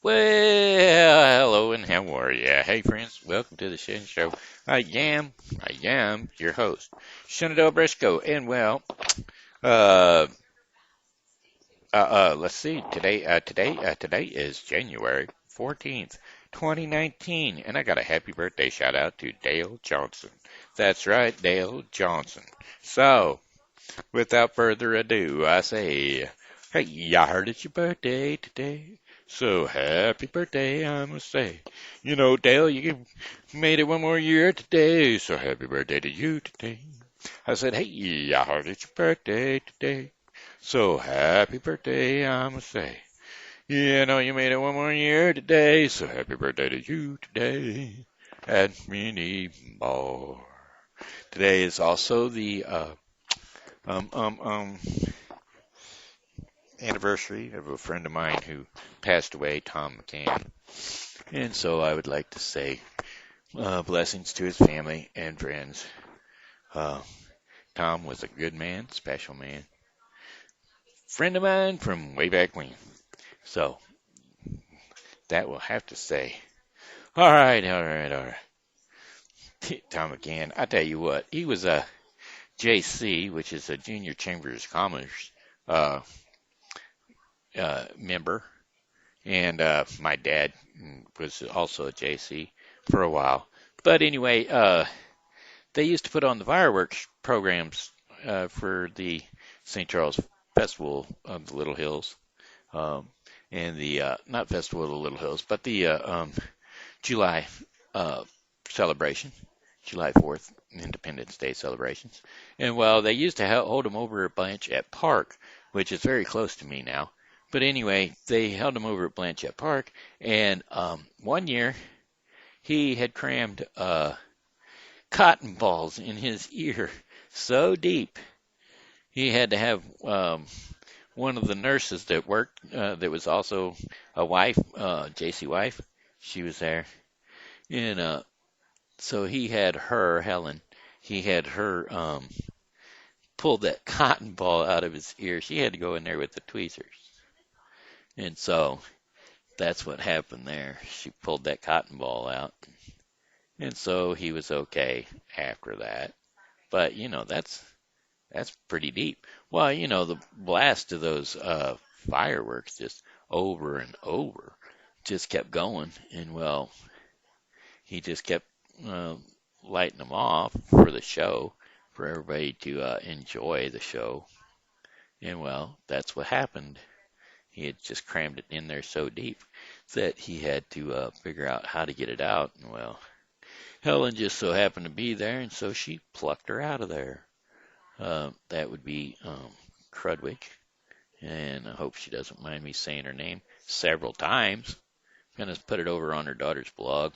Well, hello and how are ya? Hey friends, welcome to the Shen Show. I am your host, Shen Briscoe, and uh, let's see. Today is January 14th, 2019, and I got a happy birthday shout out to Dale Johnson. That's right, Dale Johnson. So, without further ado, I say, hey, I heard it's your birthday today. So happy birthday, I must say. You know, Dale, you made it one more year today. So happy birthday to you today. I said, hey, I heard it's your birthday today. So happy birthday, I must say. You know, you made it one more year today. So happy birthday to you today. And many more. Today is also the um, um, um, anniversary of a friend of mine who passed away, Tom McCann. And so I would like to say blessings to his family and friends. Uh, Tom was a good man, special man, friend of mine from way back when. So that will have to say. All right. Tom McCann, I tell you what, he was a JC, which is a Junior Chambers of Commerce uh, member. And my dad was also a JC for a while. But anyway, they used to put on the fireworks programs for the St. Charles Festival of the Little Hills, um, and the not Festival of the Little Hills, but the July uh, celebration, July 4th Independence Day celebrations. And they used to hold them over at Blanchette Park, which is very close to me now. But anyway, they held them over at Blanchette Park, and one year he had crammed cotton balls in his ear so deep he had to have one of the nurses that worked, that was also a wife, JC wife. She was there, and so he had her, Helen. He had her pull that cotton ball out of his ear. She had to go in there with the tweezers, and so that's what happened there. She pulled that cotton ball out, and so he was okay after that. But that's pretty deep. Well, the blast of those fireworks just over and over just kept going, and he just kept uh, lighting them off for the show, for everybody to enjoy the show. And that's what happened. He had just crammed it in there so deep that he had to figure out how to get it out. And Helen just so happened to be there, and so she plucked her out of there. That would be Crudwick, and I hope she doesn't mind me saying her name several times. I'm going to put it over on her daughter's blog.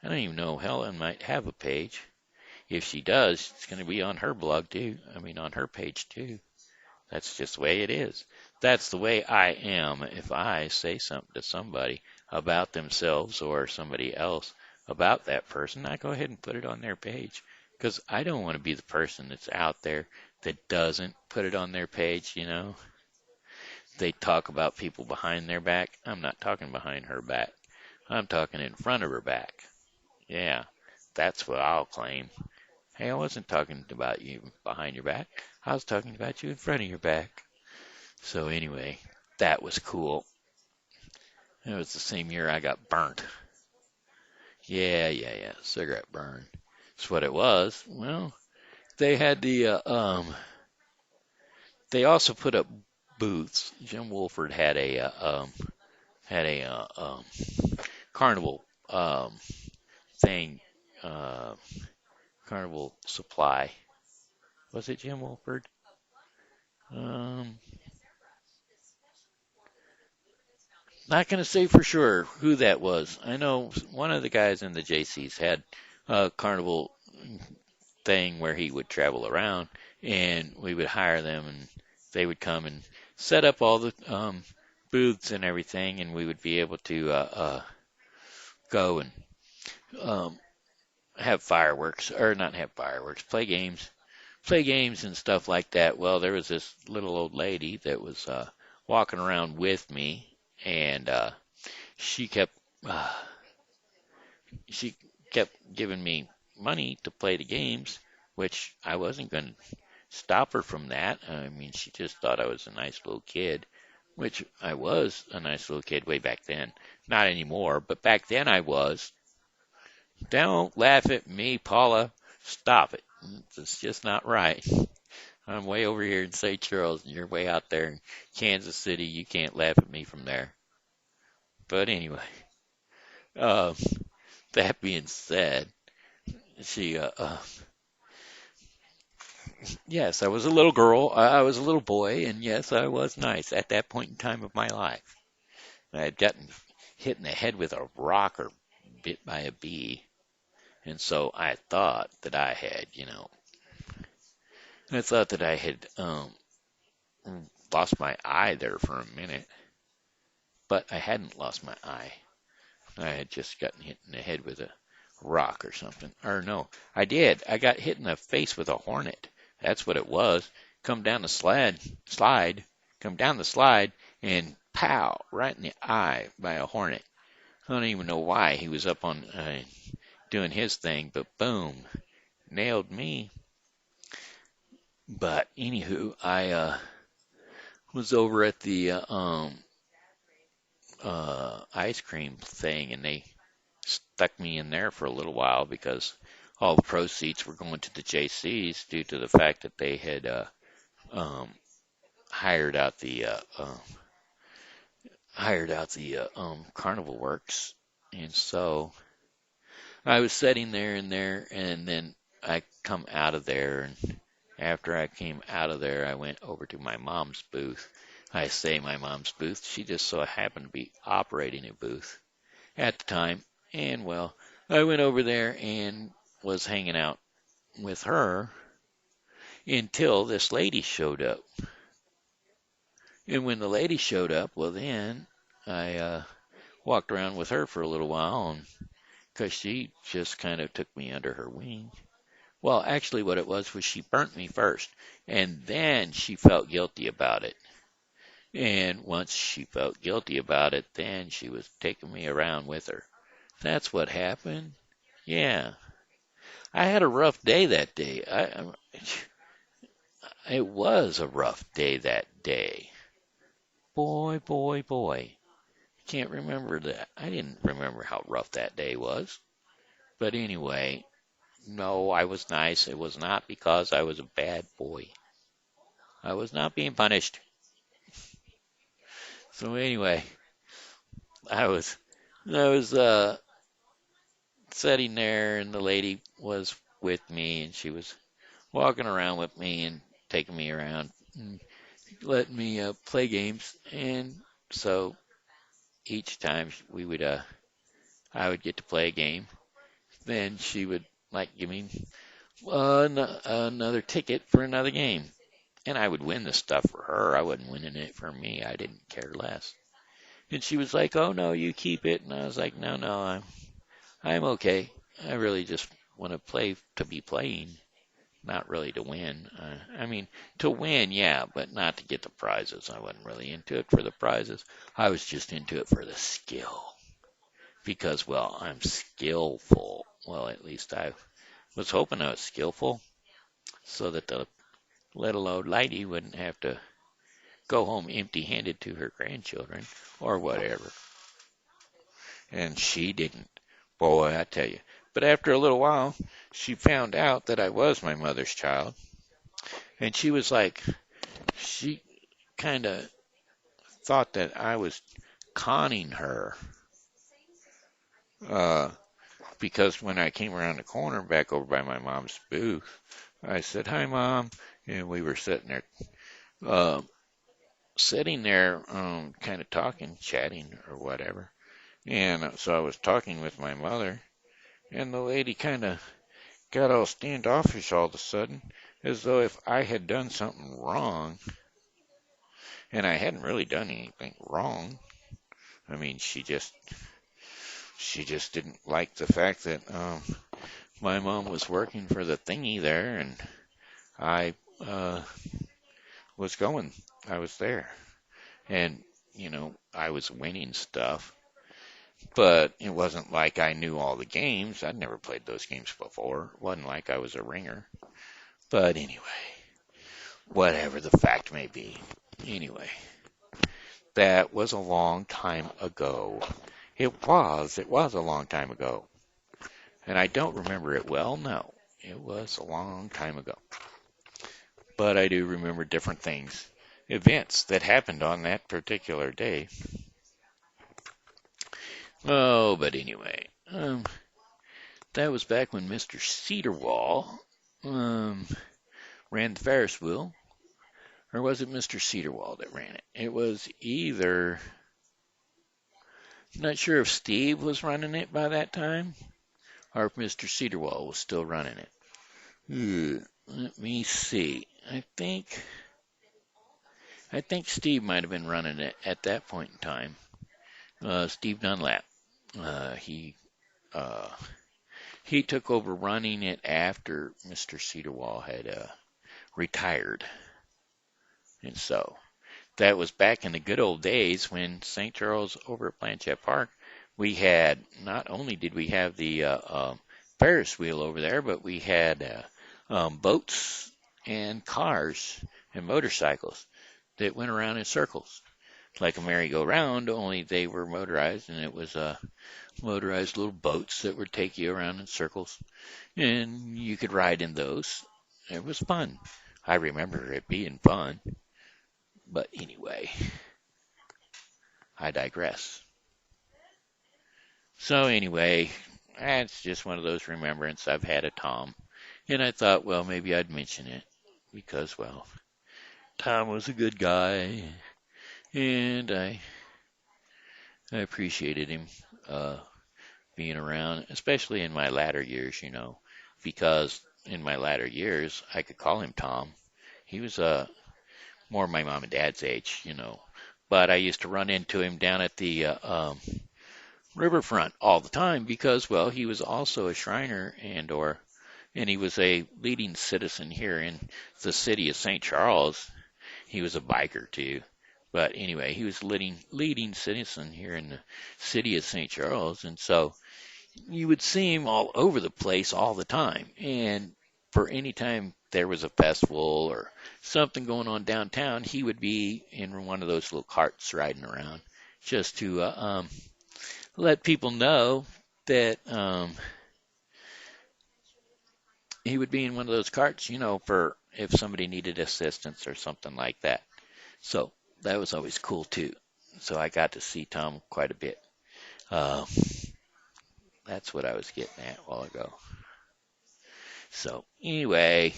I don't even know, Helen might have a page. If she does, it's going to be on her blog too. I mean, on her page too. That's just the way it is. That's the way I am. If I say something to somebody about themselves or somebody else about that person, I go ahead and put it on their page. Because I don't want to be the person that's out there that doesn't put it on their page. They talk about people behind their back. I'm not talking behind her back. I'm talking in front of her back. Yeah, that's what I'll claim. Hey, I wasn't talking about you behind your back. I was talking about you in front of your back. So anyway, that was cool. It was the same year I got burnt. Yeah. Cigarette burn. That's what it was. Well, they had they also put up booths. Jim Wolford had a carnival thing, uh, carnival supply. Was it Jim Wolford? Um, Not going to say for sure who that was. I know one of the guys in the JCs had a carnival thing where he would travel around, and we would hire them, and they would come and set up all the booths and everything, and we would be able to go and um, have fireworks, or not have fireworks, play games and stuff like that. Well, there was this little old lady that was walking around with me, and she kept uh, she kept giving me money to play the games, which I wasn't going to stop her from that. I mean, she just thought I was a nice little kid, which I was a nice little kid way back then. Not anymore, but back then I was. Don't laugh at me, Paula. Stop it. It's just not right. I'm way over here in St. Charles, and you're way out there in Kansas City. You can't laugh at me from there. But anyway, uh, that being said, she, yes, I was a little girl. I was a little boy, and yes, I was nice at that point in time of my life. I had gotten hit in the head with a rock or bit by a bee, and so I thought that I had lost my eye there for a minute, but I hadn't lost my eye. I had just gotten hit in the head with a rock or something. Or no, I did. I got hit in the face with a hornet. That's what it was. Come down the come down the slide, and pow, right in the eye by a hornet. I don't even know why. He was up on doing his thing, but boom, nailed me. But anywho, I was over at the ice cream thing, and they stuck me in there for a little while because all the proceeds were going to the JCs due to the fact that they had um, hired out the carnival works, and so I was sitting there in there, and then I come out of there, and after I came out of there, I went over to my mom's booth. I say my mom's booth. She just so happened to be operating a booth at the time, and well, I went over there and was hanging out with her until this lady showed up. And when the lady showed up, well, then I walked around with her for a little while, and because she just kind of took me under her wing. Well, actually, what it was she burnt me first, and then she felt guilty about it. And once she felt guilty about it, then she was taking me around with her. That's what happened. Yeah, I had a rough day that day. It was a rough day that day. Boy, boy, boy. Can't remember that. I didn't remember how rough that day was. But anyway, no, I was nice. It was not because I was a bad boy. I was not being punished. So anyway, I was I was sitting there, and the lady was with me, and she was walking around with me and taking me around and letting me play games. And so each time I would get to play a game, then she would like give me another ticket for another game. And I would win the stuff for her. I wasn't winning it for me. I didn't care less. And she was like, "Oh no, you keep it." And I was like, "No, no, I'm okay. I really just want to play to be playing, not really to win. I mean, to win, yeah, but not to get the prizes. I wasn't really into it for the prizes. I was just into it for the skill because, well, I'm skillful. Well, at least I was hoping I was skillful so that the little old lady wouldn't have to go home empty-handed to her grandchildren or whatever. And she didn't. Boy, I tell you. But after a little while, she found out that I was my mother's child. And she was like, she kind of thought that I was conning her. Uh, because when I came around the corner back over by my mom's booth, I said, "Hi, Mom." And we were uh, sitting there, kind of talking, chatting or whatever. And so I was talking with my mother, and the lady kind of got all standoffish all of a sudden, as though if I had done something wrong, and I hadn't really done anything wrong. I mean, she just didn't like the fact that my mom was working for the thingy there, and I was going. I was there, and I was winning stuff. But it wasn't like I knew all the games. I'd never played those games before. It wasn't like I was a ringer. But anyway, whatever the fact may be. Anyway, that was a long time ago. It was a long time ago. And I don't remember it well, no. It was a long time ago. But I do remember different things, events that happened on that particular day. Oh, but anyway, that was back when Mr. Cedarwall ran the Ferris wheel. Or was it Mr. Cedarwall that ran it? It was either, not sure if Steve was running it by that time, or if Mr. Cedarwall was still running it. Let me see. I think Steve might have been running it at that point in time. Steve Dunlap. He he took over running it after Mr. Cedarwall had retired, and so that was back in the good old days when St. Charles over at Blanchette Park. We had not only did we have the Ferris wheel over there, but we had boats and cars and motorcycles that went around in circles, like a merry-go-round, only they were motorized, and it was motorized little boats that would take you around in circles, and you could ride in those. It was fun. I remember it being fun. But anyway, I digress. So anyway, that's just one of those remembrances I've had of Tom. And I thought, well, maybe I'd mention it because, well, Tom was a good guy, and I appreciated him being around, especially in my latter years, because in my latter years I could call him Tom. He was more my mom and dad's age. But I used to run into him down at the riverfront all the time because, well, he was also a Shriner and he was a leading citizen here in the city of St. Charles. He was a biker too. But anyway, he was leading citizen here in the city of St. Charles, and so you would see him all over the place all the time. And for any time there was a festival or something going on downtown, he would be in one of those little carts riding around just to let people know that he would be in one of those carts, for if somebody needed assistance or something like that. So that was always cool too. So I got to see Tom quite a bit. That's what I was getting at a while ago. So anyway,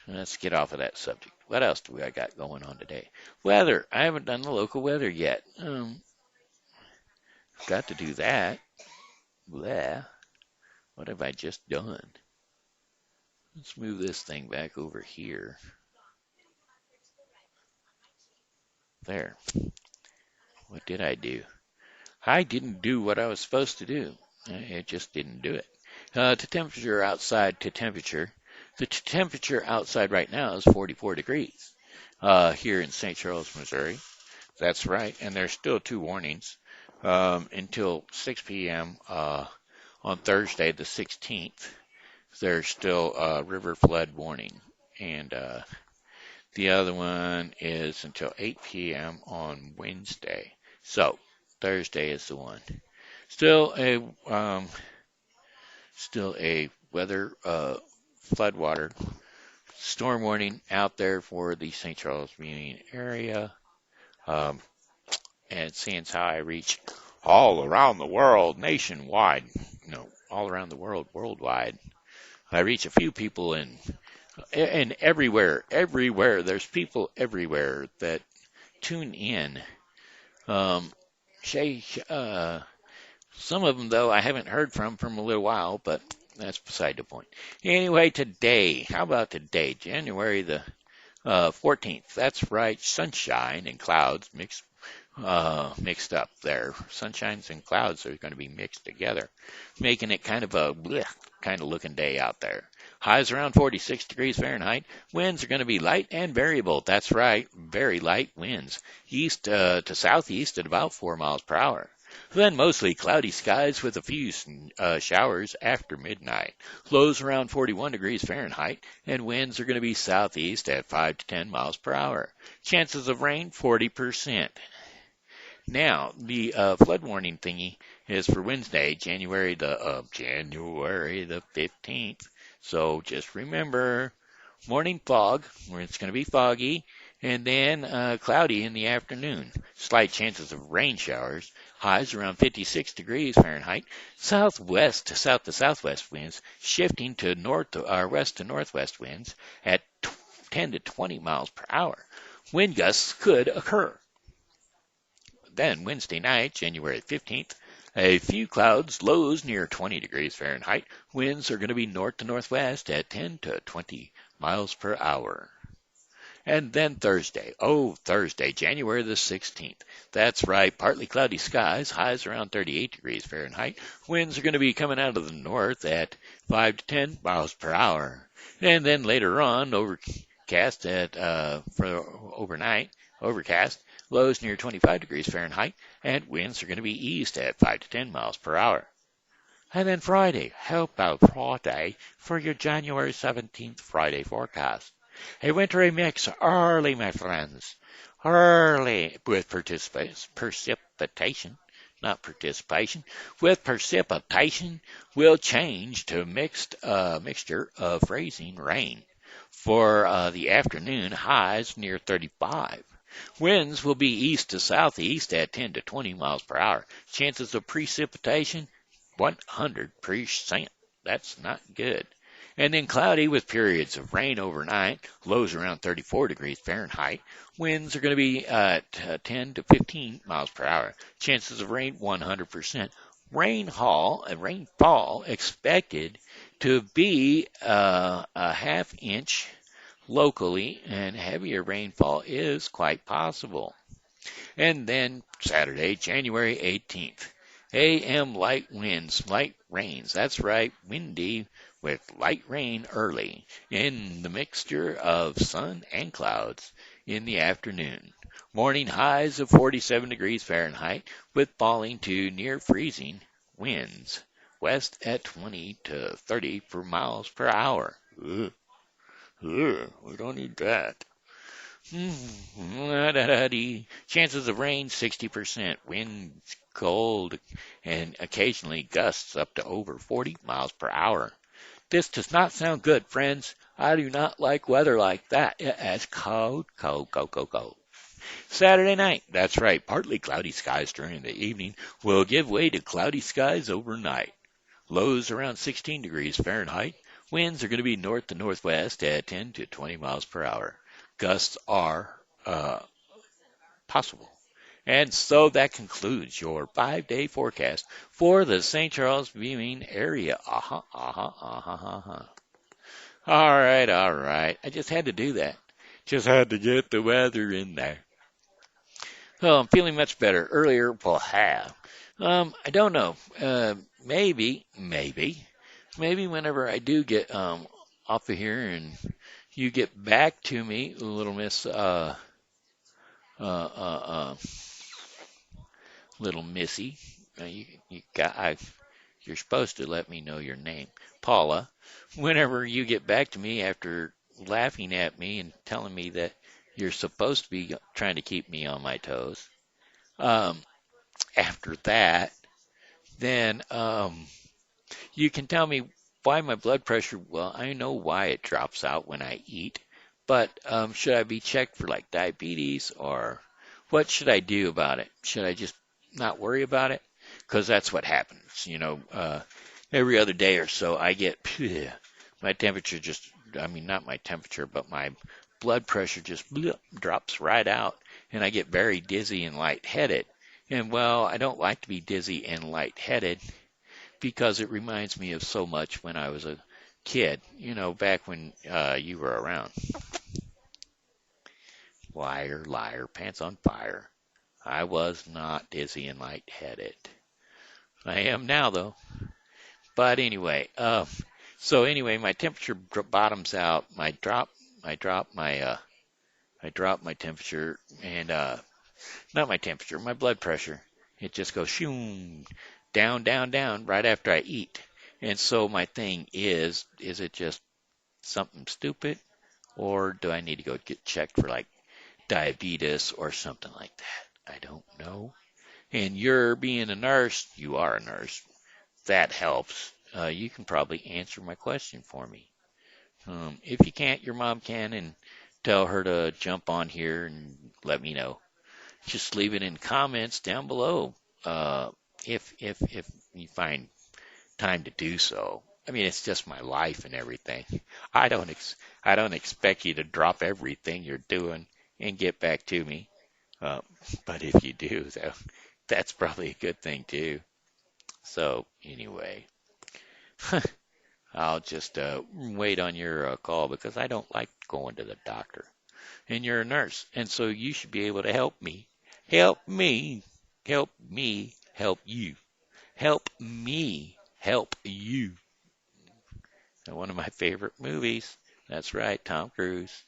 let's get off of that subject. What else do I got going on today? Weather. I haven't done the local weather yet. Got to do that. Bleh. What have I just done? Let's move this thing back over here. There. What did I do? I didn't do what I was supposed to do. I just didn't do it. To temperature outside to temperature. The temperature outside right now is 44 degrees here in St. Charles, Missouri. That's right. And there's still 2 warnings until 6 p.m. On Thursday, the 16th. There's still a river flood warning. And the other one is until 8 p.m. on Wednesday. So Thursday is the one. Still a weather floodwater storm warning out there for the St. Charles Union area. And seeing how I reach all around the world, nationwide, all around the world, worldwide. I reach a few people and everywhere. There's people everywhere that tune in. Some of them, though, I haven't heard from a little while, but that's beside the point. Anyway, today, how about today, January the 14th? That's right, sunshine and clouds mixed up there. Sunshines and clouds are going to be mixed together, making it kind of a bleh kind of looking day out there. Highs around 46 degrees Fahrenheit. Winds are going to be light and variable. That's right, very light winds. East to southeast at about 4 miles per hour. Then mostly cloudy skies with a few showers after midnight. Lows around 41 degrees Fahrenheit, and winds are going to be southeast at 5 to 10 miles per hour. Chances of rain 40%. Now, the flood warning thingy is for Wednesday, January the 15th. So just remember, morning fog, where it's going to be foggy, and then cloudy in the afternoon. Slight chances of rain showers. Highs around 56 degrees Fahrenheit. Southwest to south to southwest winds shifting to north or west to northwest winds at 10 to 20 miles per hour. Wind gusts could occur. Then Wednesday night, January 15th, a few clouds, lows near 20 degrees Fahrenheit. Winds are going to be north to northwest at 10 to 20 miles per hour. And then Thursday, January the 16th. That's right, partly cloudy skies, highs around 38 degrees Fahrenheit. Winds are going to be coming out of the north at 5 to 10 miles per hour. And then later on, overcast for overnight, overcast, lows near 25 degrees Fahrenheit, and winds are going to be east at 5 to 10 miles per hour. And then Friday, how about Friday for your January 17th Friday forecast? A wintry mix early, my friends. Early with precipitation, not participation, with precipitation will change to mixture of freezing rain. For the afternoon, highs near 35. Winds will be east to southeast at 10 to 20 miles per hour. Chances of precipitation, 100%. That's not good. And then cloudy with periods of rain overnight, lows around 34 degrees Fahrenheit. Winds are going to be at 10 to 15 miles per hour. Chances of rain, 100%. Rainfall expected to be a half inch locally, and heavier rainfall is quite possible. And then Saturday, January 18th, AM light winds, light rains. That's right, windy with light rain early in the mixture of sun and clouds in the afternoon. Morning highs of 47 degrees Fahrenheit with falling to near freezing winds. West at 20 to 30 per miles per hour. Ugh. We don't need that. Chances of rain 60%. Winds cold and occasionally gusts up to over 40 miles per hour. This does not sound good, friends. I do not like weather like that. It's cold, cold, cold, cold, cold. Saturday night, that's right, partly cloudy skies during the evening will give way to cloudy skies overnight. Lows around 16 degrees Fahrenheit. Winds are going to be north to northwest at 10 to 20 miles per hour. Gusts are possible. And so that concludes your 5-day forecast for the St. Charles viewing area. All right. I just had to do that. Just had to get the weather in there. Oh, I'm feeling much better. Earlier, I don't know. Maybe whenever I do get off of here and you get back to me, little Miss little Missy, you're supposed to let me know your name, Paula. Whenever you get back to me after laughing at me and telling me that you're supposed to be trying to keep me on my toes, after that, then you can tell me why my blood pressure, well, I know why it drops out when I eat, but should I be checked for like diabetes, or what should I do about it? Should I just not worry about it? Because that's what happens, every other day or so I get, my temperature just, I mean, not my temperature, but my blood pressure just drops right out, and I get very dizzy and lightheaded. And well, I don't like to be dizzy and lightheaded because it reminds me of so much when I was a kid, back when you were around. Liar, liar, pants on fire. I was not dizzy and lightheaded. I am now, though. But anyway, my temperature bottoms out. I drop my temperature, and not my temperature, my blood pressure, It just goes shoom, down, down, down right after I eat. And so my thing is it just something stupid, or do I need to go get checked for like diabetes or something like that? I don't know. And you're being a nurse, you are a nurse. That helps. You can probably answer my question for me. If you can't, your mom can, and tell her to jump on here and let me know. Just leave it in comments down below. If you find time to do so. I mean, it's just my life and everything. I don't expect you to drop everything you're doing and get back to me. Uh, but if you do, that's probably a good thing too. So anyway, I'll just wait on your call because I don't like going to the doctor. And you're a nurse, and so you should be able to help me. Help me. Help me. Help you. Help me. Help you. One of my favorite movies. That's right, Tom Cruise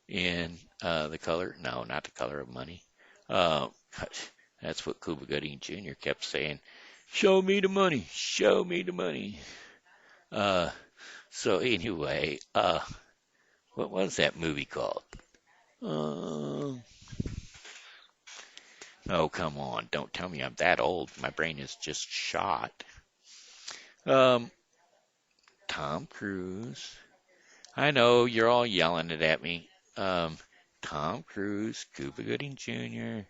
in The Color. No, not The Color of Money. Uh, that's what Cuba Gooding Jr. kept saying. Show me the money. Show me the money. Uh, so anyway, what was that movie called? Uh, oh, come on. Don't tell me I'm that old. My brain is just shot. Um, Tom Cruise. I know you're all yelling it at me. Um, Tom Cruise, Cuba Gooding Jr.,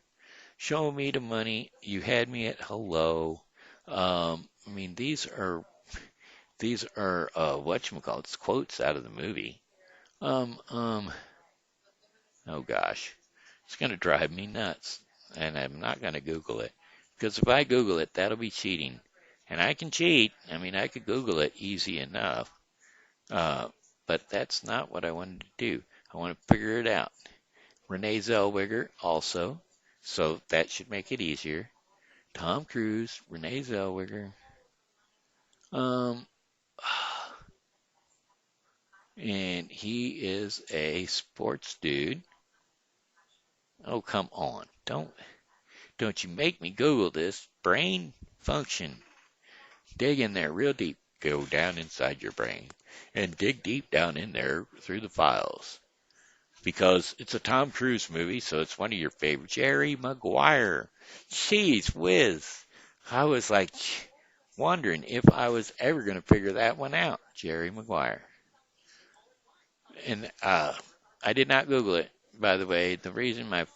Show Me the Money, You Had Me at Hello. I mean, these are whatchamacallits, quotes out of the movie. Um, um, oh gosh, it's gonna drive me nuts, and I'm not gonna Google it because if I Google it, that'll be cheating, and I can cheat. I mean, I could Google it easy enough, uh, but that's not what I wanted to do. I want to figure it out. Renee Zellweger also, so that should make it easier. Tom Cruise, Renee Zellweger, um, and he is a sports dude. Oh, come on. Don't you make me Google this. Brain function. Dig in there real deep. Go down inside your brain and dig deep down in there through the files. Because it's a Tom Cruise movie, so it's one of your favorites. Jerry Maguire. Jeez whiz. I was like wondering if I was ever going to figure that one out. Jerry Maguire. And I did not Google it, by the way. The reason my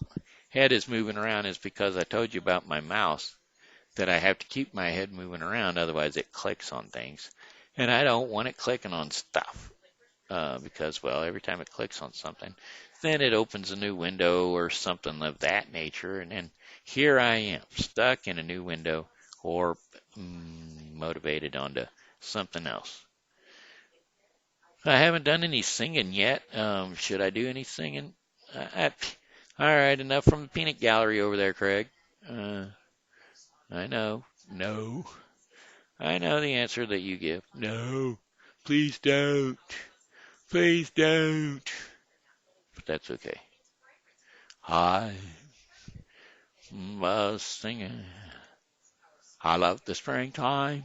head is moving around is because I told you about my mouse that I have to keep my head moving around, otherwise it clicks on things. And I don't want it clicking on stuff because, well, every time it clicks on something, then it opens a new window or something of that nature. And then here I am, stuck in a new window or motivated onto something else. I haven't done any singing yet. Should I do any singing? All right, enough from the peanut gallery over there, Craig. Uh, I know. No. I know the answer that you give. No. Please don't. Please don't. But that's okay. I was singing. I love the springtime.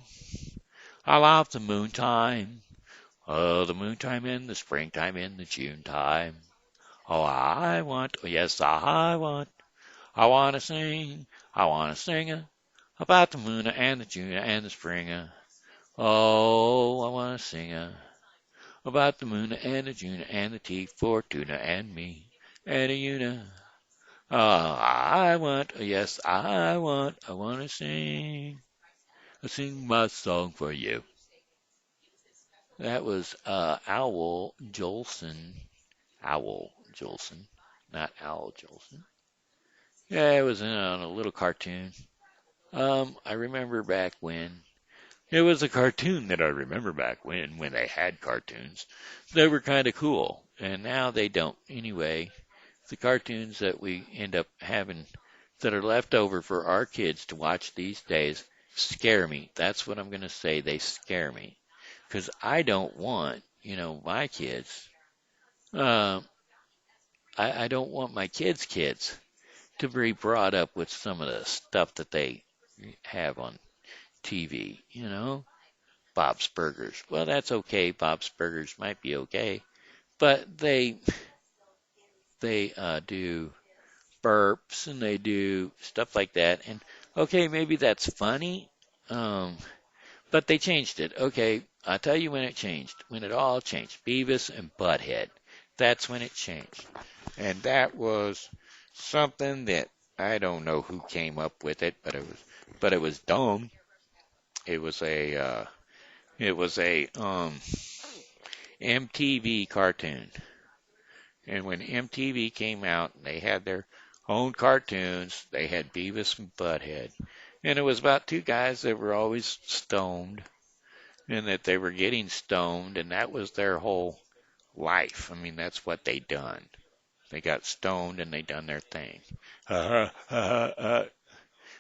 I love the moontime. Oh, the moontime in the springtime in the June time. Oh, oh yes, I want to sing. I want to sing about the moon and the June and the spring. Oh, I want to sing about the moon and the June and the tea for Tuna and me and a Una. Oh, yes, I want to sing. I sing my song for you. That was Owl Jolson, not Owl Jolson. Yeah, it was on a little cartoon. I remember back when it was a cartoon that I remember back when they had cartoons. They were kind of cool, and now they don't. Anyway, the cartoons that we end up having that are left over for our kids to watch these days scare me. That's what I'm going to say. They scare me because I don't want, my kids. Uh, I don't want my kids' kids to be brought up with some of the stuff that they have on TV, Bob's Burgers. Well, that's okay. Bob's Burgers might be okay, but they do burps and they do stuff like that. And okay, maybe that's funny, um, but they changed it. Okay, I'll tell you when it changed. When it all changed. Beavis and Butthead. That's when it changed. And that was something that I don't know who came up with it, but it was dumb. It was a MTV cartoon. And when MTV came out, they had their own cartoons. They had Beavis and Butthead. And it was about two guys that were always stoned and that they were getting stoned, and that was their whole life. I mean, that's what they done. They got stoned and they done their thing.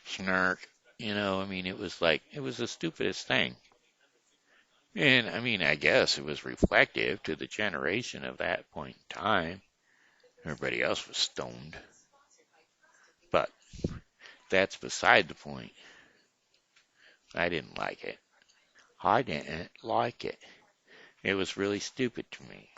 Snark. I mean, it was the stupidest thing. And I mean, I guess it was reflective to the generation of that point in time. Everybody else was stoned. But that's beside the point. I didn't like it. I didn't like it. It was really stupid to me.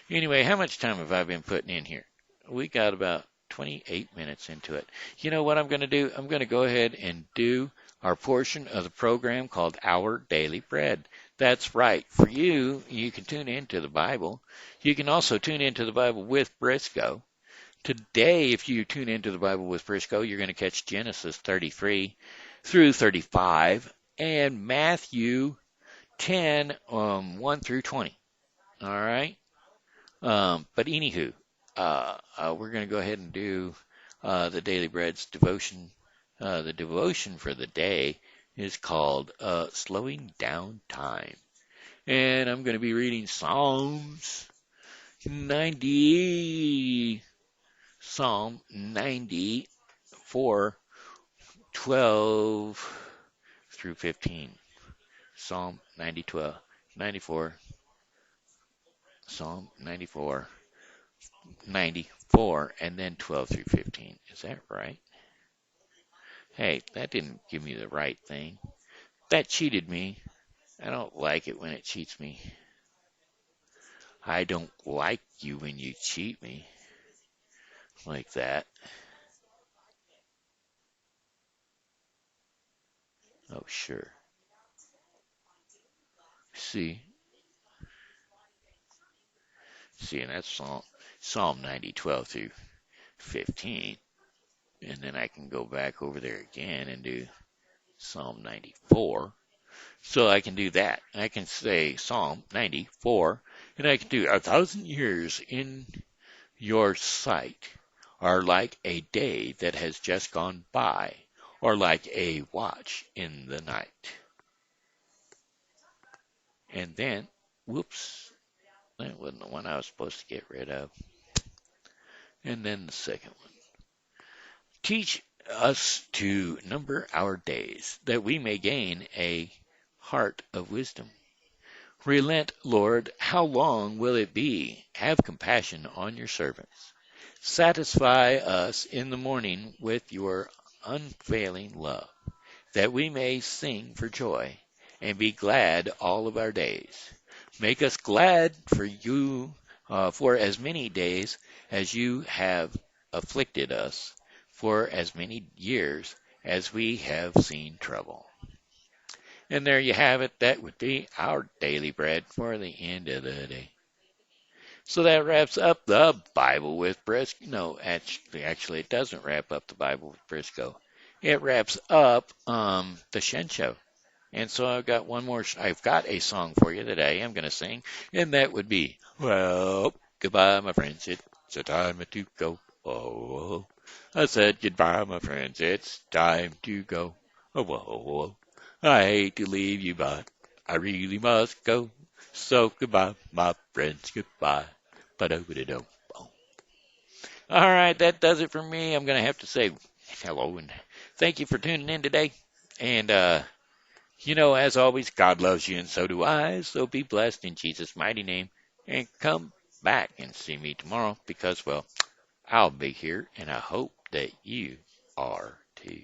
Anyway, how much time have I been putting in here? We got about 28 minutes into it. You know what I'm going to do? I'm going to go ahead and do our portion of the program called Our Daily Bread. That's right. For you, you can tune into the Bible. You can also tune into the Bible with Briscoe. Today, if you tune into the Bible with Briscoe, you're going to catch Genesis 33 through 35 and Matthew 10, 1 through 20. All right? But anywho, we're going to go ahead and do the Daily Bread's devotion. The devotion for the day is called Slowing Down Time. And I'm going to be reading Psalm 94, 12 through 15. Psalm 94, Psalm 94, and then 12 through 15. Is that right? Hey, that didn't give me the right thing. That cheated me. I don't like it when it cheats me. I don't like you when you cheat me like that. Oh, sure. See, and that's Psalm 90, 12 through 15. And then I can go back over there again and do Psalm 94. So I can do that. I can say Psalm 94, and I can do 1,000 years in your sight are like a day that has just gone by, or like a watch in the night. And then, whoops, that wasn't the one I was supposed to get rid of. And then the second one. Teach us to number our days, that we may gain a heart of wisdom. Relent, Lord, how long will it be? Have compassion on your servants. Satisfy us in the morning with your unfailing love, that we may sing for joy and be glad all of our days. Make us glad for you for as many days as you have afflicted us, for as many years as we have seen trouble. And there you have it. That would be our daily bread for the end of the day. So that wraps up the Bible with Briscoe. No, actually, it doesn't wrap up the Bible with Briscoe. It wraps up the Shen Show. And so I've got one more. I've got a song for you that I am going to sing, and that would be, well, goodbye, my friends. It's a time to go. Oh, I said goodbye, my friends. It's time to go. Oh, whoa, whoa. I hate to leave you, but I really must go. So goodbye, my friends. Goodbye. Ba-do-ba-da-do. All right, that does it for me. I'm going to have to say hello and thank you for tuning in today. And, as always, God loves you and so do I. So be blessed in Jesus' mighty name. And come back and see me tomorrow because, well, I'll be here and I hope that you are too.